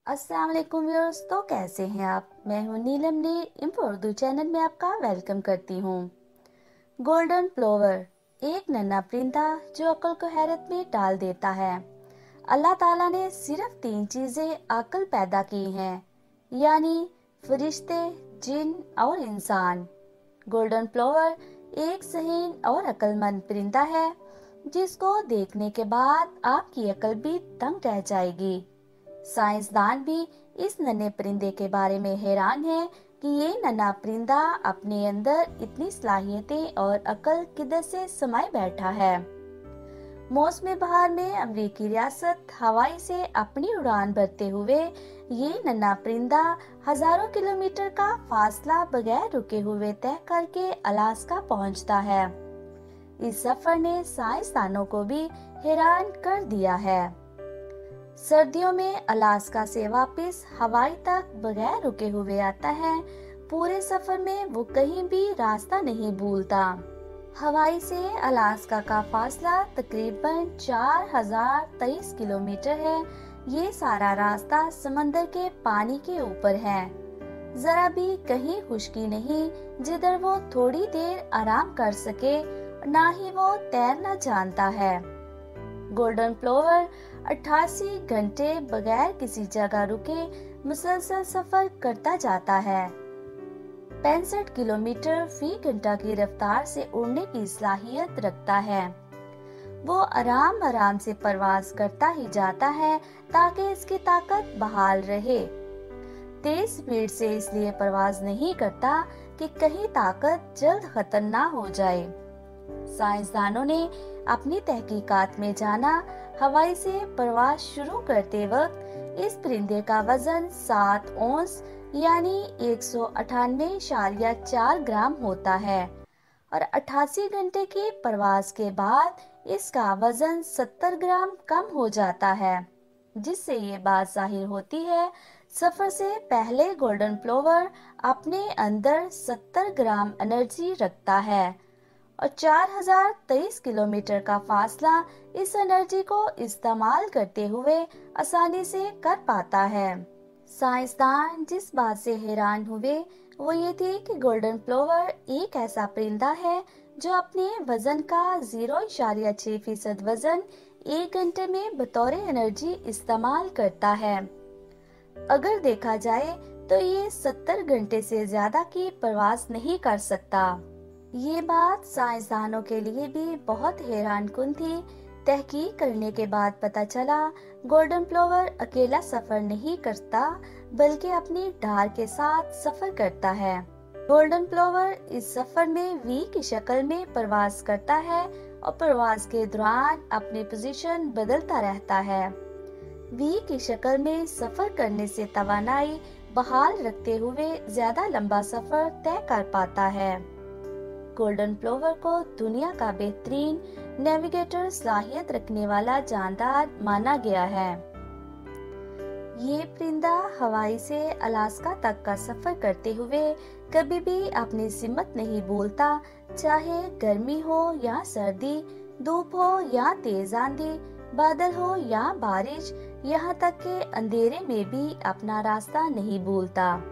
अस्सलाम वालेकुम व्यूअर्स। तो कैसे हैं आप? मैं हूं नीलम ने इन्फो उर्दू चैनल में आपका वेलकम करती हूं। गोल्डन प्लोवर एक नन्हा परिंदा जो अक्ल को हैरत में डाल देता है। अल्लाह ताला ने सिर्फ 3 चीजें अक्ल पैदा की हैं, यानी फरिश्ते, जिन और इंसान। गोल्डन प्लोवर एक ज़हीन और अक्लमंद परिंदा है जिसको देखने के बाद आपकी अक्ल भी दंग रह जाएगी। साइंसदान भी इस नन्हे परिंदे के बारे में हैरान है कि ये नन्हा परिंदा अपने अंदर इतनी सलाहियतें और अकल किधर से समाये बैठा है। मौसम बहार में अमरीकी रियासत हवाई से अपनी उड़ान भरते हुए ये नन्हा परिंदा हजारों किलोमीटर का फासला बगैर रुके हुए तय करके अलास्का पहुंचता है। इस सफर ने साइंसदानों को भी हैरान कर दिया है। सर्दियों में अलास्का से वापस हवाई तक बगैर रुके हुए आता है। पूरे सफर में वो कहीं भी रास्ता नहीं भूलता। हवाई से अलास्का का फासला तकरीबन 4023 किलोमीटर है। ये सारा रास्ता समंदर के पानी के ऊपर है। जरा भी कहीं खुश्की नहीं जिधर वो थोड़ी देर आराम कर सके, ना ही वो तैरना जानता है। गोल्डन प्लोवर 88 घंटे बगैर किसी जगह रुके मुसलसल सफर करता जाता है। 65 किलोमीटर फी घंटा की रफ्तार से उड़ने की सलाहियत रखता है। वो आराम आराम से परवाज करता ही जाता है ताकि इसकी ताकत बहाल रहे। तेज स्पीड से इसलिए परवाज नहीं करता कि कहीं ताकत जल्द खत्म ना हो जाए। साइंसदानों ने अपनी तहकीकात में जाना, हवाई से प्रवास शुरू करते वक्त इस परिंदे का वजन 7 औंस यानी 198.4 ग्राम होता है और 88 घंटे के प्रवास के बाद इसका वजन 70 ग्राम कम हो जाता है, जिससे ये बात जाहिर होती है सफर से पहले गोल्डन प्लोवर अपने अंदर 70 ग्राम एनर्जी रखता है और 4023 किलोमीटर का फासला इस एनर्जी को इस्तेमाल करते हुए आसानी से कर पाता है। साइंसदान जिस बात से हैरान हुए वो ये थी कि गोल्डन प्लोवर एक ऐसा परिंदा है जो अपने वजन का 0.6% वजन 1 घंटे में बतौर एनर्जी इस्तेमाल करता है। अगर देखा जाए तो ये 70 घंटे से ज्यादा की प्रवास नहीं कर सकता। ये बात साइंसदानों के लिए भी बहुत हैरान कुन थी। तहकीक करने के बाद पता चला गोल्डन प्लोवर अकेला सफर नहीं करता बल्कि अपनी ढाल के साथ सफर करता है। गोल्डन प्लोवर इस सफर में वी की शक्ल में प्रवास करता है और प्रवास के दौरान अपनी पोजीशन बदलता रहता है। वी की शक्ल में सफर करने से तवानाई बहाल रखते हुए ज्यादा लंबा सफर तय कर पाता है। गोल्डन प्लोवर को दुनिया का बेहतरीन नेविगेटर सलाहियत रखने वाला जानदार माना गया है। ये परिंदा हवाई से अलास्का तक का सफर करते हुए कभी भी अपनी सिमत नहीं भूलता, चाहे गर्मी हो या सर्दी, धूप हो या तेज आंधी, बादल हो या बारिश, यहाँ तक के अंधेरे में भी अपना रास्ता नहीं भूलता।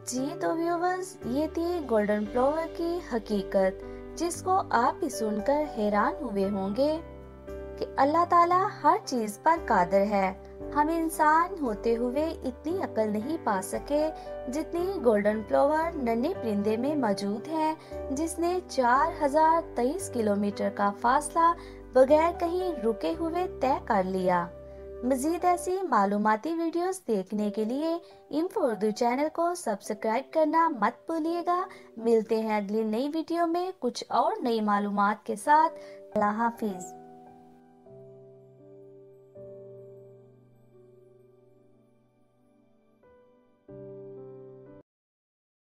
जी तो व्यूवर्स, ये थी गोल्डन प्लोवर की हकीकत, जिसको आप भी सुनकर हैरान हुए होंगे कि अल्लाह ताला हर चीज पर कादिर है। हम इंसान होते हुए इतनी अकल नहीं पा सके जितनी गोल्डन प्लोवर नन्हे परिंदे में मौजूद है, जिसने 4023 किलोमीटर का फासला बगैर कहीं रुके हुए तय कर लिया। मजीद ऐसी मालूमाती वीडियोस देखने के लिए इन्फो उर्दू चैनल को सब्सक्राइब करना मत भूलिएगा। मिलते हैं अगली नई वीडियो में कुछ और नई मालूमात के साथ। अल्लाह हाफिज।